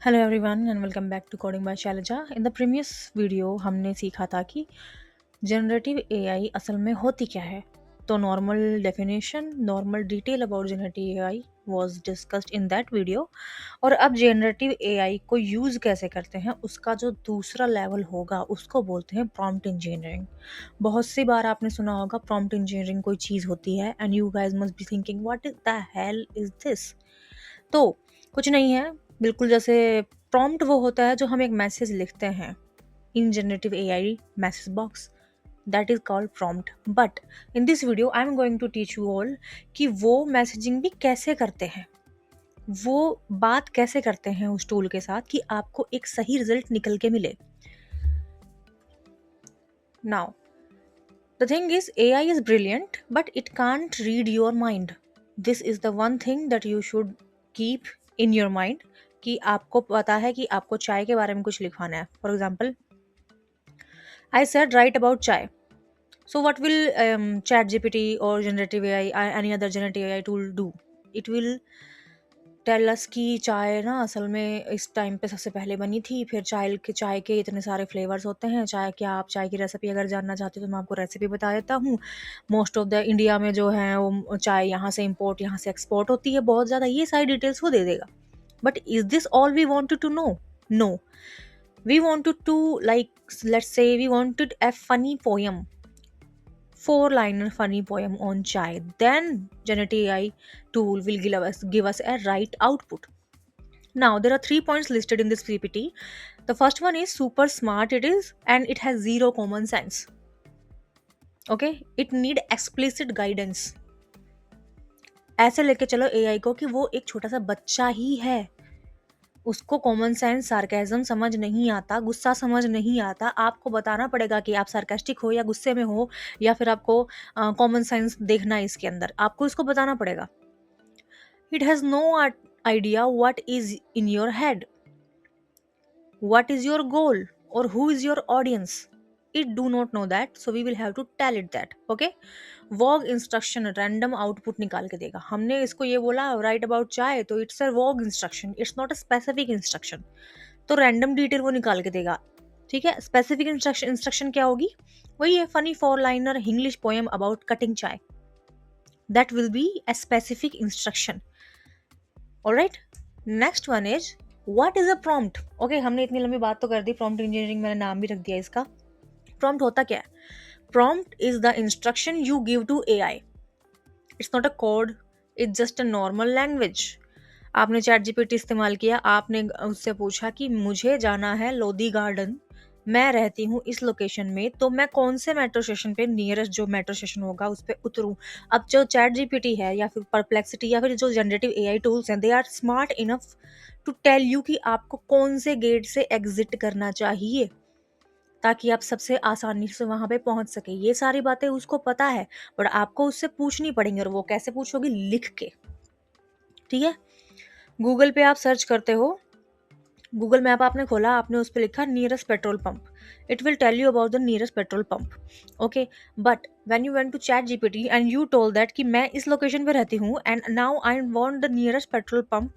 Hello everyone and welcome back to coding by Shailaja. इन द previous video हमने सीखा था कि जनरेटिव एआई असल में होती क्या है। तो normal definition, normal detail about generative AI was discussed in that video. और अब जनरेटिव एआई को यूज़ कैसे करते हैं, उसका जो दूसरा लेवल होगा उसको बोलते हैं प्रॉम्प्ट इंजीनियरिंग। बहुत सी बार आपने सुना होगा प्रॉम्प्ट इंजीनियरिंग कोई चीज़ होती है and you guys must be thinking what is the hell is this. तो कुछ नहीं है, बिल्कुल जैसे प्रॉम्प्ट वो होता है जो हम एक मैसेज लिखते हैं in generative AI message box, that is called prompt. But in this video I am going to teach you all कि वो मैसेजिंग भी कैसे करते हैं, वो बात कैसे करते हैं उस टूल के साथ कि आपको एक सही रिजल्ट निकल के मिले। Now the thing is AI is brilliant but it can't read your mind. This is the one thing that you should keep in your mind कि आपको पता है कि आपको चाय के बारे में कुछ लिखवाना है। For example, I said right about चाय। So what will ChatGPT or generative AI or any other generative AI tool do? It will tell us कि चाय ना असल में इस टाइम पे सबसे पहले बनी थी, फिर चाय के इतने सारे फ्लेवर्स होते हैं। चाय क्या, आप चाय की रेसिपी अगर जानना चाहते हो तो मैं आपको रेसिपी बता देता हूँ। मोस्ट ऑफ द इंडिया में जो है वो चाय यहाँ से इम्पोर्ट, यहाँ से एक्सपोर्ट होती है बहुत ज़्यादा। ये सारी डिटेल्स वो दे देगा। But is this all we wanted to know? No, we wanted to, like, let's say we wanted a funny poem, four-liner funny poem on chai. Then generative AI tool will give us a right output. Now there are 3 points listed in this PPT. The first one is super smart it is, and it has zero common sense. Okay, it need explicit guidance. ऐसे लेके चलो AI को कि वो एक छोटा सा बच्चा ही है, उसको कॉमन सेंस, सार्केज्म समझ नहीं आता, गुस्सा समझ नहीं आता। आपको बताना पड़ेगा कि आप सार्केस्टिक हो या गुस्से में हो, या फिर आपको कॉमन सेंस देखना है इसके अंदर, आपको इसको बताना पड़ेगा। It has no idea what is in your head, what is your goal, और who is your audience. It do not know that, so we will have to tell it that. Okay, vague instruction random output निकाल के देगा। हमने इसको ये बोला right about chai, तो it's a vague instruction, it's not a specific instruction. तो random detail वो निकाल के देगा। ठीक है, स्पेसिफिक इंस्ट्रक्शन क्या होगी? वही है, funny four liner English poem about cutting chai, that will be a specific instruction. Alright, next one is what is a prompt. Okay, हमने इतनी लंबी बात तो कर दी, प्रॉम्प्ट इंजीनियरिंग मैंने नाम भी रख दिया इसका। प्रॉम्प्ट होता क्या है? Prompt is the instruction you give to AI. It's not a code, it's just a normal language. आपने चैट जीपीटी इस्तेमाल किया, आपने उससे पूछा कि मुझे जाना है लोधी गार्डन, मैं रहती हूँ इस लोकेशन में, तो मैं कौन से मेट्रो स्टेशन पे, नियरेस्ट जो मेट्रो स्टेशन होगा उस पर उतरूँ। अब जो चैट जीपीटी है या फिर परप्लेक्सिटी या फिर जो जनरेटिव एआई टूल्स हैं, they are smart enough to tell you कि आपको कौन से गेट से एग्जिट करना चाहिए, ताकि आप सबसे आसानी से वहां पे पहुंच सके। ये सारी बातें उसको पता है, बट आपको उससे पूछनी पड़ेंगी। और वो कैसे पूछोगी? लिख के। ठीक है, गूगल पे आप सर्च करते हो, गूगल मैप आपने खोला, आपने उस पर लिखा nearest petrol pump, it will tell you about the nearest petrol pump. Okay, but when you went to ChatGPT and you told that कि मैं इस लोकेशन पे रहती हूँ and now I want the nearest petrol pump,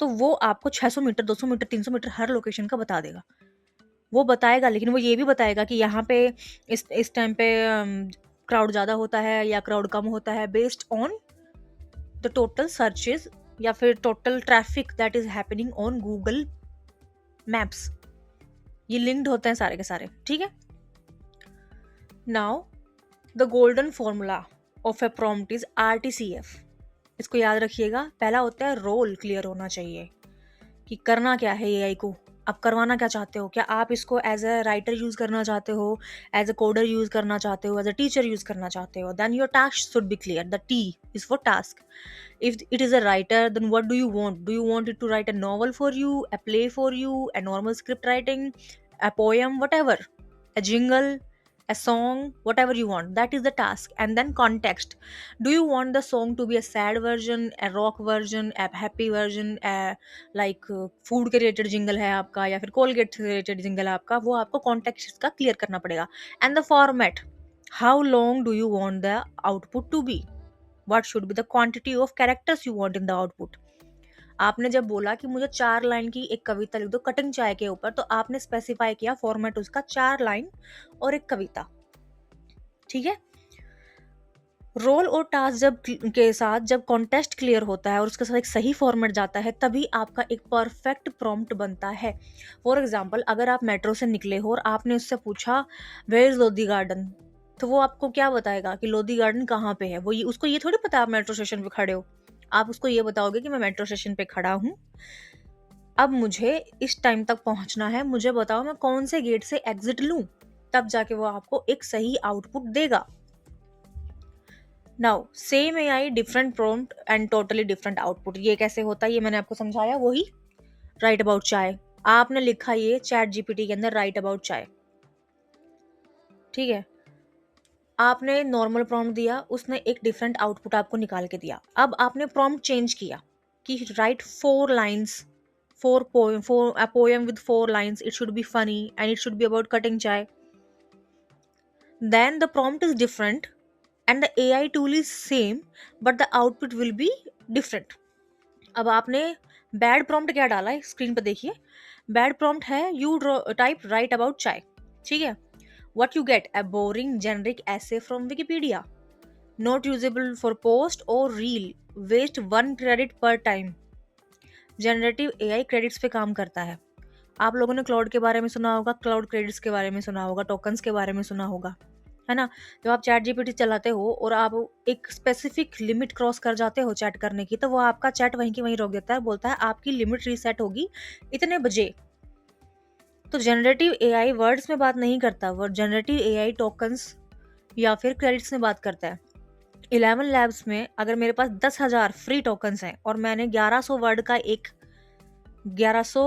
तो वो आपको 600 metre, 200 metre, 300 metre हर लोकेशन का बता देगा। वो बताएगा, लेकिन वो ये भी बताएगा कि यहाँ पे इस टाइम पे क्राउड ज़्यादा होता है या क्राउड कम होता है, based on the total searches या फिर total traffic that is happening on Google maps. ये लिंक्ड होते हैं सारे के सारे। ठीक है, now the golden formula of A prompt is RTCF। इसको याद रखिएगा। पहला होता है रोल क्लियर होना चाहिए कि करना क्या है एआई को, आप करवाना क्या चाहते हो। क्या आप इसको एज अ राइटर यूज करना चाहते हो, एज अ कोडर यूज करना चाहते हो, एज अ टीचर यूज करना चाहते हो? Then your task should be clear. The T is for task. If it is a writer, then what do you want? Do you want it to write a novel for you, a play for you, a normal script writing, a poem, whatever, a jingle, a song, whatever you want? That is the task. And then context. Do you want the song to be a sad version, a rock version, a happy version, a like food के related jingle है आपका, या फिर Colgate से related jingle है आपका? वो आपको कॉन्टेक्स्ट इसका क्लियर करना पड़ेगा। And the format, how long do you want the output to be, what should be the quantity of characters you want in the output? आपने जब बोला कि मुझे 4 लाइन की एक कविता लिख दो कटिंग चाय के ऊपर, तो आपने स्पेसिफाई किया फॉर्मेट उसका 4 लाइन और एक कविता, ठीक है? रोल और टास्क के साथ जब कॉन्टेस्ट क्लियर होता है और उसके साथ एक सही फॉर्मेट जाता है, तभी आपका एक परफेक्ट प्रॉम्प्ट बनता है। फॉर एग्जाम्पल, अगर आप मेट्रो से निकले हो और आपने उससे पूछा वेयर इज लोधी गार्डन, तो वो आपको क्या बताएगा कि लोधी गार्डन कहाँ पे है? उसको ये थोड़ी पता आप मेट्रो स्टेशन पे खड़े हो। आप उसको ये बताओगे कि मैं मेट्रो स्टेशन पे खड़ा हूँ, अब मुझे इस टाइम तक पहुंचना है, मुझे बताओ मैं कौन से गेट से एग्जिट लूं। तब जाके वो आपको एक सही आउटपुट देगा। Now same AI different prompt and totally different output. ये कैसे होता है ये मैंने आपको समझाया। वही राइट अबाउट चाय, आपने लिखा ये चैट जीपीटी के अंदर राइट अबाउट चाय, ठीक है? आपने नॉर्मल प्रॉम्प्ट दिया, उसने एक डिफरेंट आउटपुट आपको निकाल के दिया। अब आपने प्रॉम्प्ट चेंज किया कि right 4 lines, 4 poem, 4 a poem with 4 lines, it should be funny and it should be about cutting chai. Then the prompt is different and the AI tool is same but the output will be different. अब आपने bad prompt क्या डाला है screen पर देखिए। Bad prompt है you type write about chai, ठीक है? What you get a boring generic essay from Wikipedia, not usable for post or reel, waste 1 credit per time. Generative AI credits पे काम करता है। आप लोगों ने क्लाउड के बारे में सुना होगा, क्लाउड क्रेडिट्स के बारे में सुना होगा, टोकन्स के बारे में सुना होगा, है ना? जब आप चैट जीपीटी चलाते हो और आप एक स्पेसिफिक लिमिट क्रॉस कर जाते हो चैट करने की, तो वो आपका चैट वहीं की वहीं रोक देता है, बोलता है आपकी लिमिट रीसेट होगी इतने बजे। तो जनरेटिव एआई वर्ड्स में बात नहीं करता, वो जनरेटिव एआई टोकन्स या फिर क्रेडिट्स में बात करता है। 11 लैब्स में अगर मेरे पास 10,000 फ्री टोकन्स हैं और मैंने 1100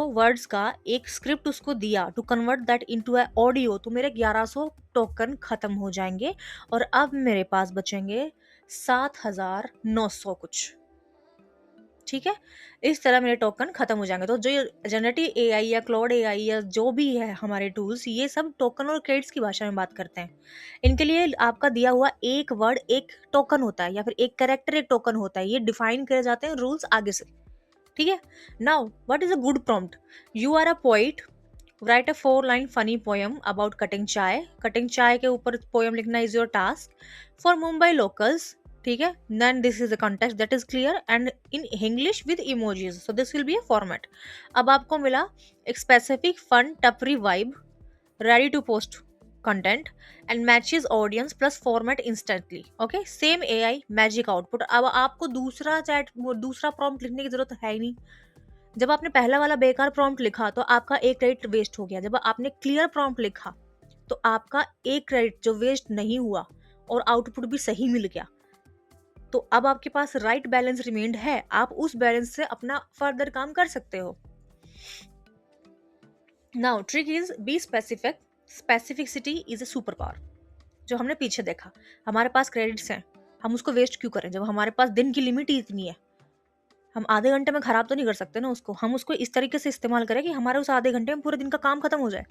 वर्ड्स का एक स्क्रिप्ट उसको दिया to convert that into a audio, तो मेरे 1100 टोकन खत्म हो जाएंगे और अब मेरे पास बचेंगे 7,900 कुछ, ठीक है? इस तरह मेरे टोकन खत्म हो जाएंगे। तो जो जनरेटिव एआई या क्लाउड एआई या जो भी है हमारे टूल्स, ये सब टोकन और क्रेडिट्स की भाषा में बात करते हैं। इनके लिए आपका दिया हुआ एक वर्ड एक टोकन होता है या फिर एक कैरेक्टर एक टोकन होता है, ये डिफाइन करे जाते हैं रूल्स आगे से, ठीक है? Now what is a good prompt? You are a poet, write a 4 line funny poem about cutting chai. Cutting chai के ऊपर पोएम लिखना is your task for Mumbai locals, ठीक है? Then this is the context that is clear and in English with emojis, so this will be a format. अब आपको मिला एक specific fun tapri vibe, ready to post content and matches audience plus format instantly, okay? same AI magic output। अब आपको दूसरा prompt लिखने की जरूरत है ही नहीं। जब आपने पहला वाला बेकार prompt लिखा तो आपका एक क्रेडिट वेस्ट हो गया। जब आपने क्लियर prompt लिखा तो आपका एक क्रेडिट जो वेस्ट नहीं हुआ और आउटपुट भी सही मिल गया। तो अब आपके पास राइट बैलेंस रिमेन्ड है, आप उस बैलेंस से अपना फर्दर काम कर सकते हो। Now trick is be specific, specificity is a super power. जो हमने पीछे देखा, हमारे पास क्रेडिट्स हैं, हम उसको वेस्ट क्यों करें जब हमारे पास दिन की लिमिट ही इतनी है? हम आधे घंटे में खराब तो नहीं कर सकते ना उसको, हम उसको इस तरीके से इस्तेमाल करें कि हमारे उस आधे घंटे में पूरे दिन का काम खत्म हो जाए।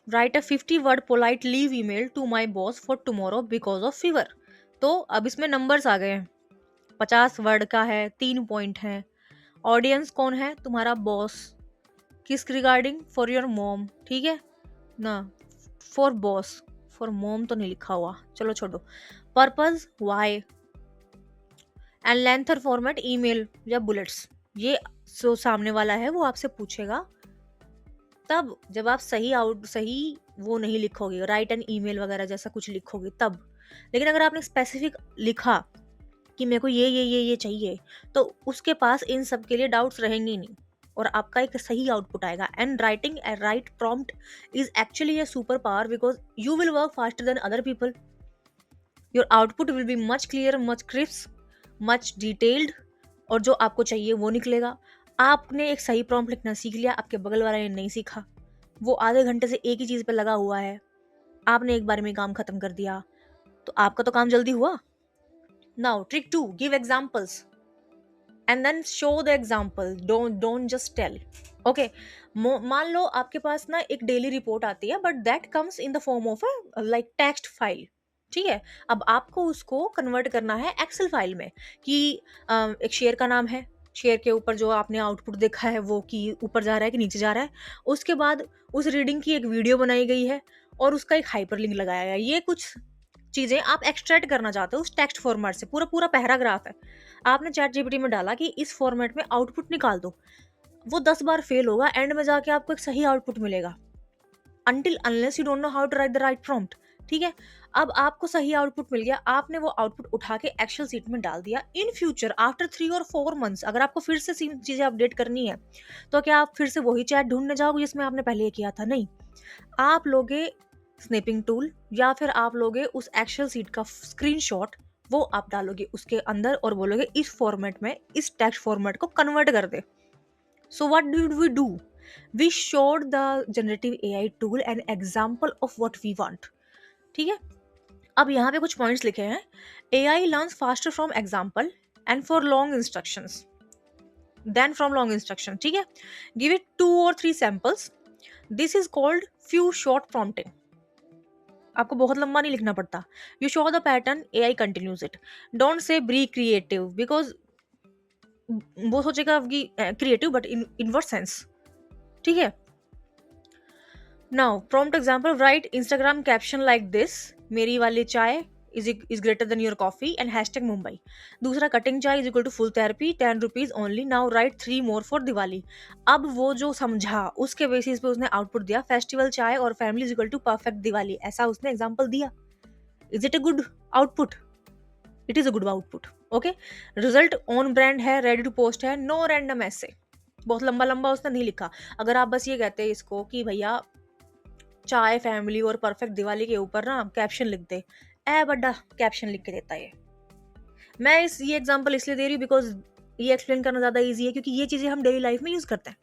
Write a 50 word polite leave email to my boss for tomorrow because of fever. तो अब इसमें नंबर्स आ गए हैं, 50 वर्ड का है, 3 पॉइंट है। ऑडियंस कौन है? तुम्हारा बॉस। किस रिगार्डिंग? फॉर योर मॉम, ठीक है ना? फॉर बॉस, फॉर मॉम तो नहीं लिखा हुआ, चलो छोड़ो। पर्पज वाई एंड लेंथ और फॉर्मेट ईमेल या बुलेट्स। ये जो सामने वाला है वो आपसे पूछेगा तब जब आप सही वो नहीं लिखोगे, राइट एन ईमेल वगैरह जैसा कुछ लिखोगे तब। लेकिन अगर आपने स्पेसिफिक लिखा कि मेरे को ये चाहिए, तो उसके पास इन सब के लिए डाउट्स रहेंगे ही नहीं और आपका एक सही आउटपुट आएगा। And writing a right prompt is actually a super power because you will work faster than other people. Your output will be much clear, much crisp, much detailed, और जो आपको चाहिए वो निकलेगा। आपने एक सही प्रॉम्प्ट लिखना सीख लिया, आपके बगल वाले ने नहीं सीखा, वो आधे घंटे से एक ही चीज पे लगा हुआ है, आपने एक बार में काम खत्म कर दिया, तो आपका तो काम जल्दी हुआ। Now trick 2, give examples and then show the example, don't just tell, okay? मान लो आपके पास ना एक डेली रिपोर्ट आती है but that comes in the form of a like text file, ठीक है। अब आपको उसको कन्वर्ट करना है एक्सेल फाइल में कि एक शेयर का नाम है, शेयर के ऊपर जो आपने आउटपुट देखा है वो कि ऊपर जा रहा है कि नीचे जा रहा है। उसके बाद उस रीडिंग की एक वीडियो बनाई गई है और उसका एक हाइपरलिंक लगाया गया है। ये कुछ चीजें आप एक्सट्रैक्ट करना चाहते हो उस टेक्स्ट फॉर्मेट से, पूरा पूरा पैराग्राफ है, आपने चैट जीपीटी में डाला कि इस फॉर्मेट में आउटपुट निकाल दो। वो 10 बार फेल होगा, एंड में जाके आपको एक सही आउटपुट मिलेगा, until unless you don't know how to write the right prompt। ठीक है। अब आपको सही आउटपुट मिल गया, आपने वो आउटपुट उठा के एक्सेल सीट में डाल दिया। इन फ्यूचर आफ्टर 3 और 4 मंथ्स अगर आपको फिर से सेम चीजें अपडेट करनी है, तो क्या आप फिर से वही चैट ढूंढने जाओगे जिसमें आपने पहले ये किया था? नहीं। आप लोगे स्नैपिंग टूल या फिर आप लोगे उस एक्सेल सीट का स्क्रीनशॉट, वो आप डालोगे उसके अंदर और बोलोगे इस फॉर्मेट में, इस टेक्स्ट फॉर्मेट को कन्वर्ट कर दे। So what did we do? We showed the generative AI tool an example of what we want। ठीक है। अब यहाँ पे कुछ पॉइंट्स लिखे हैं। AI learns faster from example and for long instructions than from long instruction। ठीक है। Give it 2 or 3 samples। This is called few short prompting। आपको बहुत लंबा नहीं लिखना पड़ता। You show the pattern, AI continues it। Don't say be creative because वो सोचेगा कि creative but in invert sense. ठीक है। Now prompt example, write Instagram caption like this, मेरी वाली चाय is greater than your coffee and hashtag Mumbai. दूसरा, cutting chai is equal to full therapy 10 rupees only, now write 3 more for Diwali. अब वो जो समझा उसके बेसिस पे उसने आउटपुट दिया, फेस्टिवल चाय और family is equal to perfect Diwali, ऐसा उसने एग्जाम्पल दिया। Is it a good output? It is a good output. Okay. Result on brand है, रेडी टू पोस्ट है, नो रैंडम ऐसे। बहुत लंबा लंबा उसने नहीं लिखा। अगर आप बस ये कहते हैं इसको कि भैया चाय फैमिली और परफेक्ट दिवाली के ऊपर ना कैप्शन लिख दे, ए बड़ा कैप्शन लिख के देता है। मैं ये एग्जांपल इसलिए दे रही हूँ बिकॉज ये एक्सप्लेन करना ज्यादा इजी है, क्योंकि ये चीजें हम डेली लाइफ में यूज करते हैं।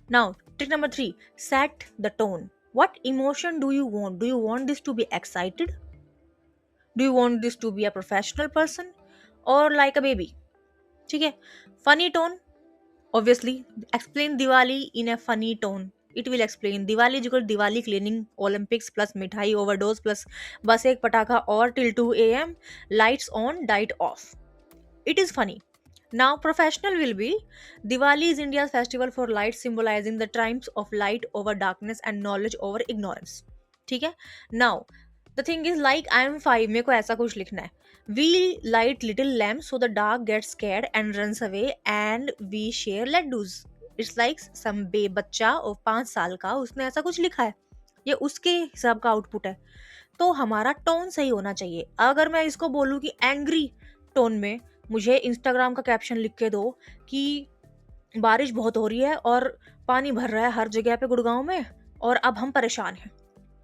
Now trick number 3, set the tone. What emotion do you want? Do you want this to be excited? Do you want this to be a professional person और like a baby? ठीक है। Funny tone, obviously explain Diwali in a funny tone। It will explain Diwali is equal to Diwali cleaning Olympics plus mithai overdose plus बस एक पटाखा और till 2 a.m. lights on diet off। It is funny। Now professional will be Diwali is India's festival for light, symbolizing the triumphs of light over darkness and knowledge over ignorance। ठीक है। Now the thing is like I am 5, मेरे को ऐसा कुछ लिखना है। We light little lamps so the dark gets scared and runs away and we share laddus। It's like some बच्चा और 5 साल का उसने ऐसा कुछ लिखा है, ये उसके हिसाब का आउटपुट है। तो हमारा टोन सही होना चाहिए। अगर मैं इसको बोलूँ कि एंग्री टोन में मुझे इंस्टाग्राम का कैप्शन लिख के दो कि बारिश बहुत हो रही है और पानी भर रहा है हर जगह पे गुड़गांव में और अब हम परेशान हैं,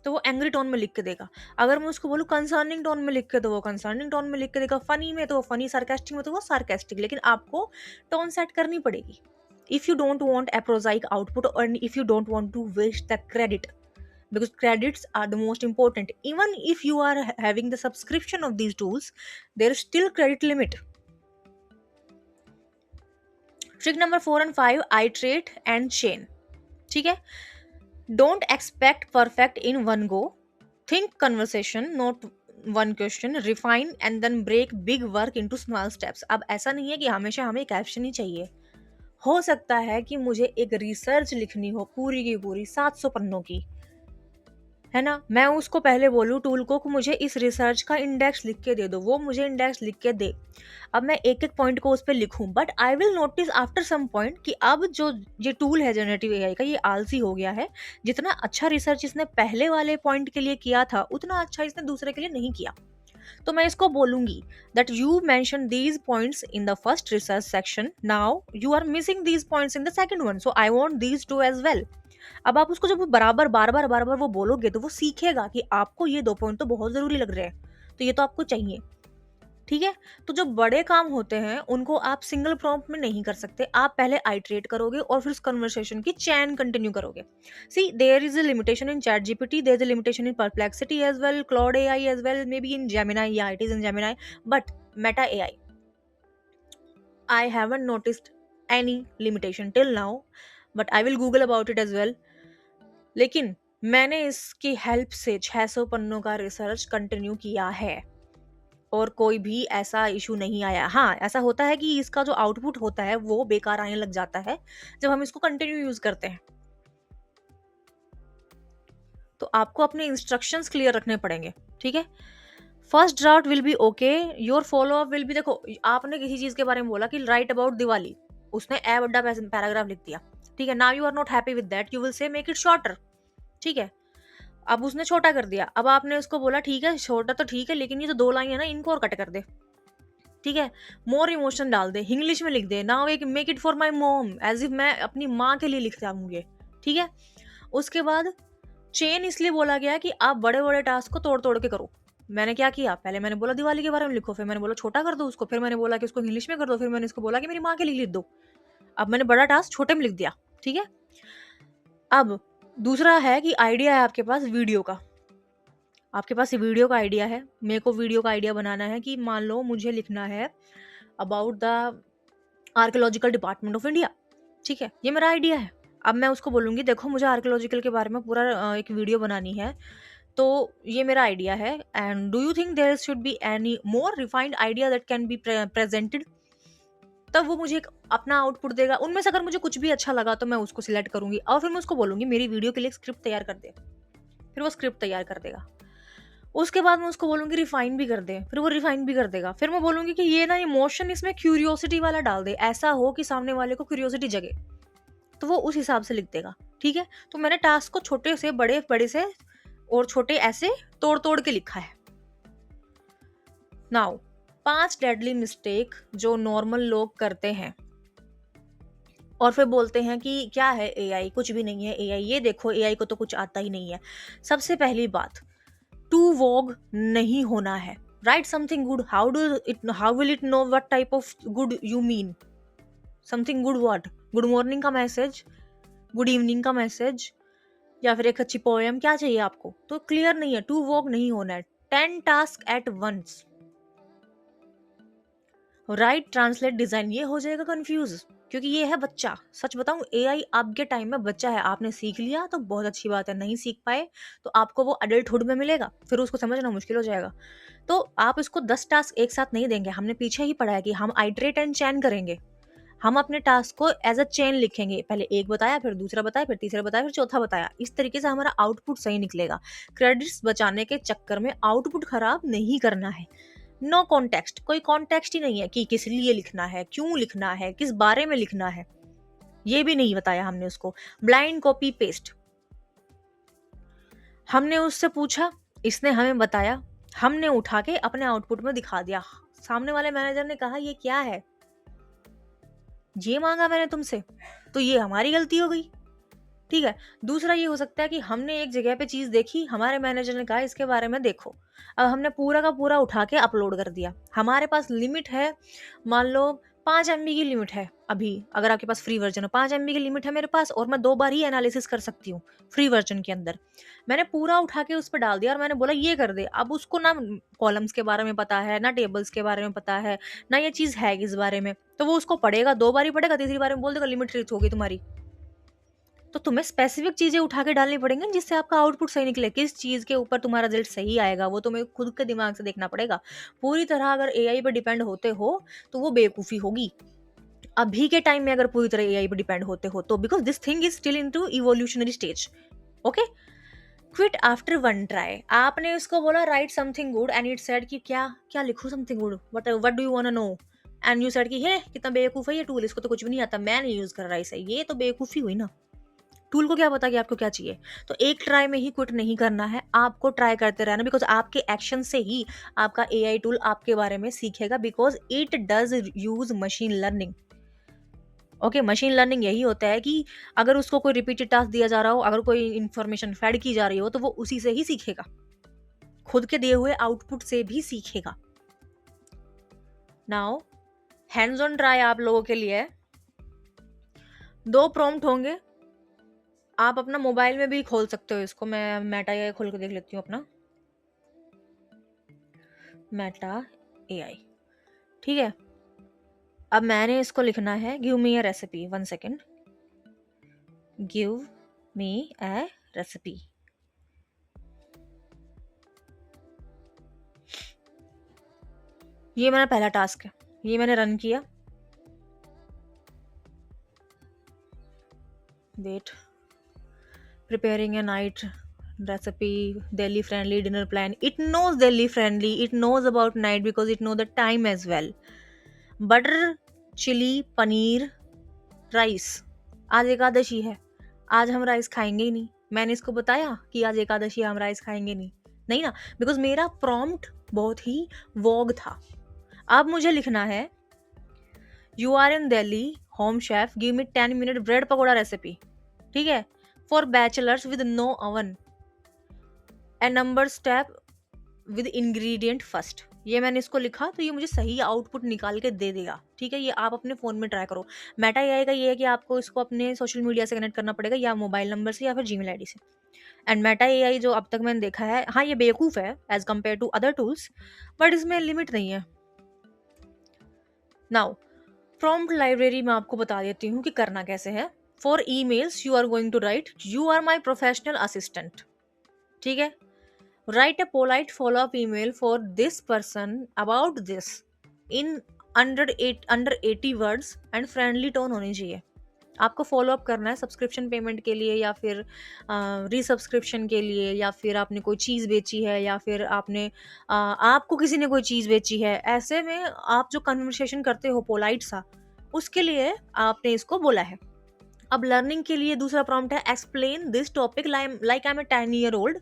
तो वो एंग्री टोन में लिख के देगा। अगर मैं उसको बोलूँ कंसर्निंग टोन में लिख के, तो वो कंसर्निंग टोन में लिख के देगा। फनी में तो वो फनी, सार्केस्टिक में तो वो सार्केस्टिक। लेकिन आपको टोन सेट करनी पड़ेगी if you don't want a prosaic output and if you don't want to waste the credit, because credits are the most important। even if you are having the subscription of these tools, there is still credit limit। trick number 4 and 5, iterate and chain। ठीक है। Don't expect perfect in one go। Think conversation, not one question। Refine and then break big work into small steps। अब ऐसा नहीं है कि हमेशा हमें caption ही चाहिए। हो सकता है कि मुझे एक रिसर्च लिखनी हो पूरी की पूरी 700 पन्नों की, है ना। मैं उसको पहले बोलूँ टूल को कि मुझे इस रिसर्च का इंडेक्स लिख के दे दो, वो मुझे इंडेक्स लिख के दे। अब मैं एक एक पॉइंट को उस पर लिखूं, but I will notice after some point कि अब जो ये टूल है जनरेटिव एआई का, ये आलसी हो गया है। जितना अच्छा रिसर्च इसने पहले वाले पॉइंट के लिए किया था, उतना अच्छा इसने दूसरे के लिए नहीं किया। तो मैं इसको बोलूंगी that you mention these points in the first research section, now you are missing these points in the second one, so I want these to as well. अब आप उसको जब बराबर बार बार वो बोलोगे, तो वो सीखेगा कि आपको ये 2 पॉइंट तो बहुत जरूरी लग रहे हैं, तो ये तो आपको चाहिए। ठीक है। तो जो बड़े काम होते हैं उनको आप सिंगल प्रॉम्प्ट में नहीं कर सकते, आप पहले आइटरेट करोगे और फिर उस कन्वर्सेशन की चैन कंटिन्यू करोगे। See there is a limitation in chat GPT, there is a limitation in Perplexity as well, Claude AI as well, may be in Gemini, या it is in Gemini, but Meta AI I haven't noticed any limitation till now, but I will Google about it as well। लेकिन मैंने इसकी help से 600 पन्नों का research continue किया है और कोई भी ऐसा इशू नहीं आया। हाँ, ऐसा होता है कि इसका जो आउटपुट होता है वो बेकार आने लग जाता है जब हम इसको कंटिन्यू यूज करते हैं। तो आपको अपने इंस्ट्रक्शंस क्लियर रखने पड़ेंगे, ठीक है। First draft will be okay, your follow up will be, देखो आपने किसी चीज के बारे में बोला कि राइट अबाउट दिवाली, उसने ए बड़ा पैराग्राफ लिख दिया, ठीक है। Now you are not happy with that, you will say make it shorter, ठीक है। अब उसने छोटा कर दिया, अब आपने उसको बोला ठीक है छोटा तो ठीक है, लेकिन ये जो 2 लाइन है ना इनको और कट कर दे, ठीक है। मोर इमोशन डाल दे, इंग्लिश में लिख दे, नाउ एक मेक इट फॉर माई मोम, एज इफ मैं अपनी माँ के लिए लिखता हूँ ये, ठीक है। उसके बाद चेन इसलिए बोला गया कि आप बड़े बड़े टास्क को तोड़ तोड़ के करो। मैंने क्या किया, पहले मैंने बोला दिवाली के बारे में लिखो, फिर मैंने बोला छोटा कर दो उसको, फिर मैंने बोला कि उसको इंग्लिश में कर दो, फिर मैंने इसको बोला कि मेरी माँ के लिए लिख दो। अब मैंने बड़ा टास्क छोटे में लिख दिया, ठीक है। अब दूसरा है कि आइडिया है आपके पास वीडियो का, आपके पास वीडियो का आइडिया है, मेरे को वीडियो का आइडिया बनाना है कि मान लो मुझे लिखना है about the archaeological department of India, ठीक है, ये मेरा आइडिया है। अब मैं उसको बोलूंगी देखो मुझे आर्कियोलॉजिकल के बारे में पूरा एक वीडियो बनानी है, तो ये मेरा आइडिया है, and do you think there should be any more refined idea that can be presented. तब वो मुझे एक अपना आउटपुट देगा, उनमें से अगर मुझे कुछ भी अच्छा लगा तो मैं उसको सिलेक्ट करूंगी और फिर मैं उसको बोलूंगी मेरी वीडियो के लिए स्क्रिप्ट तैयार कर दे, फिर वो स्क्रिप्ट तैयार कर देगा। उसके बाद मैं उसको बोलूंगी रिफाइन भी कर दे, फिर वो रिफाइन भी कर देगा। फिर मैं बोलूंगी कि ये ना इमोशन इसमें क्यूरियोसिटी वाला डाल दे, ऐसा हो कि सामने वाले को क्यूरियोसिटी जगे, तो वो उस हिसाब से लिख देगा, ठीक है। तो मैंने टास्क को छोटे से बड़े, बड़े से और छोटे ऐसे तोड़ तोड़ के लिखा है। नाउ 5 डेडली मिस्टेक जो नॉर्मल लोग करते हैं और फिर बोलते हैं कि क्या है एआई, कुछ भी नहीं है एआई, ये देखो एआई को तो कुछ आता ही नहीं है। सबसे पहली बात, टू वोग नहीं होना है। Right something good, how will it know what type of good you mean. Something good what, good morning का मैसेज, गुड इवनिंग का मैसेज, या फिर एक अच्छी पोएम, क्या चाहिए आपको। तो क्लियर नहीं है, टू वोग नहीं होना है। 10 task at once, write translate design, ये हो जाएगा कंफ्यूज, क्योंकि ये है बच्चा। सच बताऊं एआई आपके टाइम में बच्चा है, आपने सीख लिया तो बहुत अच्छी बात है, नहीं सीख पाए तो आपको वो अडल्टहुड में मिलेगा, फिर उसको समझना मुश्किल हो जाएगा। तो आप इसको 10 टास्क एक साथ नहीं देंगे, हमने पीछे ही पढ़ा है कि हम आइटरेट एंड चैन करेंगे। हम अपने टास्क को एज अ चेन लिखेंगे, पहले एक बताया, फिर दूसरा बताया, फिर तीसरा बताया, फिर चौथा बताया, इस तरीके से हमारा आउटपुट सही निकलेगा। क्रेडिट्स बचाने के चक्कर में आउटपुट खराब नहीं करना है। नो कॉन्टेक्स्ट, कोई कॉन्टेक्स्ट ही नहीं है कि किस लिए लिखना है, क्यों लिखना है, किस बारे में लिखना है, ये भी नहीं बताया हमने उसको। ब्लाइंड कॉपी पेस्ट, हमने उससे पूछा, इसने हमें बताया, हमने उठा के अपने आउटपुट में दिखा दिया। सामने वाले मैनेजर ने कहा ये क्या है, ये मांगा मैंने तुमसे, तो ये हमारी गलती हो गई, ठीक है। दूसरा ये हो सकता है कि हमने एक जगह पे चीज देखी, हमारे मैनेजर ने कहा इसके बारे में देखो, अब हमने पूरा का पूरा उठा के अपलोड कर दिया। हमारे पास लिमिट है, मान लो 5 MB की लिमिट है अभी, अगर आपके पास फ्री वर्जन हो, 5 MB की लिमिट है मेरे पास और मैं 2 बार ही एनालिसिस कर सकती हूँ फ्री वर्जन के अंदर। मैंने पूरा उठा के उस पर डाल दिया और मैंने बोला ये कर दे। अब उसको ना कॉलम्स के बारे में पता है, ना टेबल्स के बारे में पता है, ना ये चीज है किस बारे में, तो वो उसको पढ़ेगा, 2 बार ही पढ़ेगा, तीसरी बार में बोल देगा लिमिट रीच होगी तुम्हारी। तो तुम्हें स्पेसिफिक चीजें उठा के डालनी पड़ेंगी जिससे आपका आउटपुट सही निकले, किस चीज के ऊपर तुम्हारा रिजल्ट सही आएगा वो तुम्हें खुद के दिमाग से देखना पड़ेगा। पूरी तरह अगर एआई पे डिपेंड होते हो तो वो बेवकूफी होगी। अभी के टाइम में अगर पूरी तरह एआई पे डिपेंड होते हो तो, because this thing is still into evolutionary stage, okay. Quit after 1 try, आपने उसको बोला write something good and it said कि क्या क्या लिखूं something good, what do you want to know, and you said कि हे कितना बेवकूफ है ये टूल, इसको तो कुछ भी नहीं आता, मैं नहीं यूज कर रहा इसे, ये तो बेवकूफी हुई ना। टूल को क्या पता कि आपको क्या चाहिए। तो एक ट्राई में ही क्विट नहीं करना है, आपको ट्राई करते रहना, बिकॉज आपके एक्शन से ही आपका एआई टूल आपके बारे में सीखेगा, because it does use machine learning. Okay, machine learning यही होता है कि अगर उसको कोई रिपीटेड टास्क दिया जा रहा हो, अगर कोई इंफॉर्मेशन फेड की जा रही हो तो वो उसी से ही सीखेगा, खुद के दिए हुए आउटपुट से भी सीखेगा। नाउ हैंड्स ऑन ट्राई आप लोगों के लिए है। 2 प्रॉम्प्ट होंगे, आप अपना मोबाइल में भी खोल सकते हो इसको, मैं मेटा एआई खोल के देख लेती हूँ अपना मेटा एआई, ठीक है। अब मैंने इसको लिखना है give me a recipe, 1 second, give me a recipe, ये मेरा पहला टास्क है, ये मैंने रन किया। Wait, preparing a night recipe, Delhi friendly dinner plan. It knows Delhi friendly, it knows about night because it knows the time as well. Butter chili paneer rice. आज एकादशी है, आज हम राइस खाएंगे ही नहीं। मैंने इसको बताया कि आज एकादशी है, हम राइस खाएंगे नहीं, नहीं ना, बिकॉज मेरा प्रॉम्प्ट बहुत ही वॉग था। अब मुझे लिखना है you are in Delhi, home chef, give me 10 minute bread pakora recipe, ठीक है, for bachelors with no oven, and number step with ingredient first. ये मैंने इसको लिखा तो ये मुझे सही आउटपुट निकाल के दे देगा, ठीक है। ये आप अपने फ़ोन में ट्राई करो। मेटा एआई का ये है कि आपको इसको अपने सोशल मीडिया से कनेक्ट करना पड़ेगा, या मोबाइल नंबर से, या फिर जीमेल आईडी से। एंड मेटा एआई जो अब तक मैंने देखा है, हाँ ये बेवकूफ़ है as compare to other tools, but इसमें लिमिट नहीं है। नाउ प्रॉम्प्ट लाइब्रेरी मैं आपको बता देती हूँ कि करना कैसे है। For emails you are going to write you are my professional assistant, ठीक है। Write a polite follow-up email for this person about this in under 80 words and friendly tone होनी चाहिए। आपको फॉलो अप करना है subscription payment के लिए, या फिर रीसब्सक्रिप्शन के लिए, या फिर आपने कोई चीज़ बेची है, या फिर आपने आपको किसी ने कोई चीज़ बेची है। ऐसे में आप जो कन्वर्सेशन करते हो पोलाइट सा, उसके लिए आपने इसको बोला है। अब लर्निंग के लिए दूसरा प्रॉम्प्ट है explain this topic like I am a 10 year old।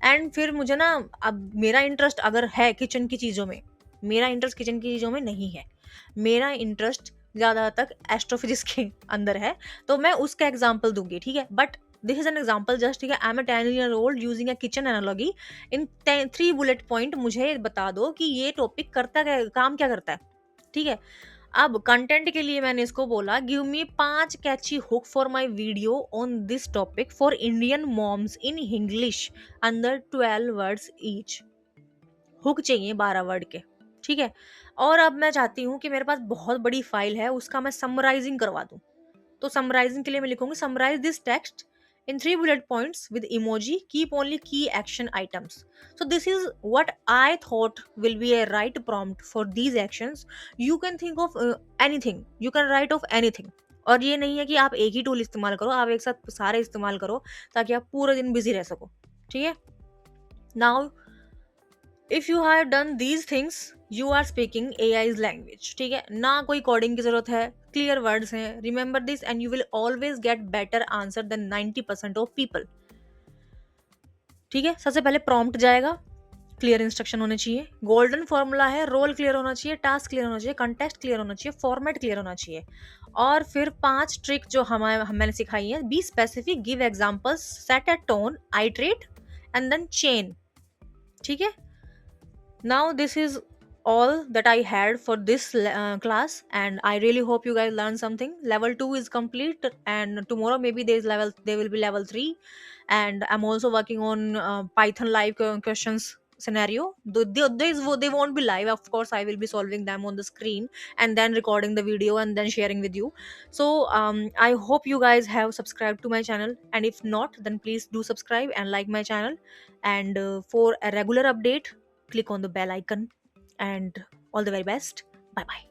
एंड फिर मुझे ना, अब मेरा इंटरेस्ट अगर है किचन की चीज़ों में, मेरा इंटरेस्ट किचन की चीज़ों में नहीं है, मेरा इंटरेस्ट ज़्यादा तक एस्ट्रोफिजिक्स के अंदर है, तो मैं उसका एग्जाम्पल दूंगी, ठीक है। But this is an example just, ठीक है। I am a 10 year old using a kitchen analogy in 3 bullet point. मुझे बता दो कि ये टॉपिक करता क्या, काम क्या करता है, ठीक है। अब कंटेंट के लिए मैंने इसको बोला give me 5 catchy hook for my video on this topic for Indian moms in English under 12 words each. Hook चाहिए 12 वर्ड के, ठीक है। और अब मैं चाहती हूँ कि मेरे पास बहुत बड़ी फाइल है, उसका मैं समराइजिंग करवा दूँ। तो समराइजिंग के लिए मैं लिखूंगी summarise this text in 3 bullet points with emoji, keep only key action items. So this is what I thought will be a right prompt for these actions. You can think of anything, you can write of anything। और ये नहीं है कि आप एक ही tool इस्तेमाल करो, आप एक साथ सारे इस्तेमाल करो ताकि आप पूरे दिन बिजी रह सको, ठीक है। Now if you have done these things you are speaking AI's language, ठीक है ना। कोई कोडिंग की जरूरत है, क्लियर वर्ड्स हैं, remember this and you will always get better answer than 90% of people, ठीक है। सबसे पहले प्रॉम्प्ट जाएगा, क्लियर इंस्ट्रक्शन होने चाहिए, गोल्डन फॉर्मूला है, रोल क्लियर होना चाहिए, टास्क क्लियर होना चाहिए, कंटेक्स्ट क्लियर होना चाहिए, फॉर्मेट क्लियर होना चाहिए। और फिर 5 ट्रिक जो मैंने सिखाई है, be specific, give examples, set a tone, iterate and then chain, ठीक है। Now this is all that I had for this class, and I really hope you guys learned something. Level 2 is complete, and tomorrow maybe there will be level 3, and I'm also working on Python live questions scenario. They won't be live, of course I will be solving them on the screen and then recording the video and then sharing with you. So I hope you guys have subscribed to my channel, and if not then please do subscribe and like my channel. And for a regular update click on the bell icon, and all the very best. Bye bye.